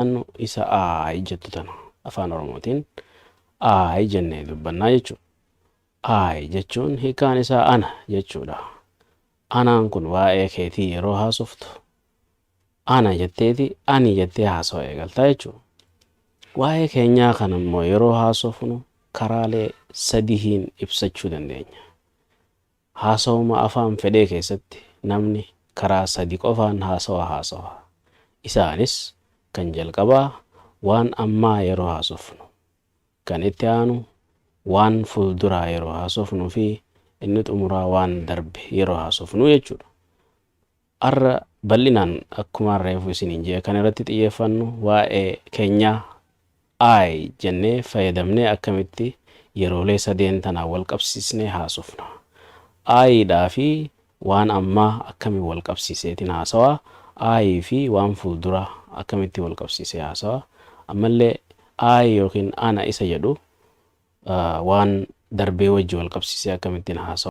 Annu isa aay jettu tana afaan Oromootiin aay jennee dubbannaa jechuudha. Aay jechuun hiikaan isaa ana jechuudha. Anaan kun waa'ee keetii yeroo haasoftu ana jetteeti ani jettee haasawaa eegaltaa jechuudha. Waa'ee keenyaa kana immoo yeroo haasofnu karaalee sadiin ibsachuu dandeenya. Haasawuma afaan fedhee keessatti namni karaa sadi qofaan haasawa. Isaanis kan jalqabaa waan ammaa yeroo haasofnu, kan itti aanu waan fuulduraa yeroo haasofnuu fi inni xumuraa waan darbe yeroo haasofnu jechuudha. Har'a bal'inaan akkuma reefu isiniin jee kan irratti xiyyeeffannu waa'ee keenyaa aay jennee fayyadamnee akkamitti yeroolee sadeen tanaa wal qabsiisnee haasofna. Aayiidhaa fi waan ammaa akkamiin wal qabsiiseetiin haasawaa, aayii fi waan fuulduraa akkamitti wal qabsiisee haasawaa. Ammallee aay yookiin ana isa jedhu waan darbee wajji wal qabsiisee akkamittiin haasawaa.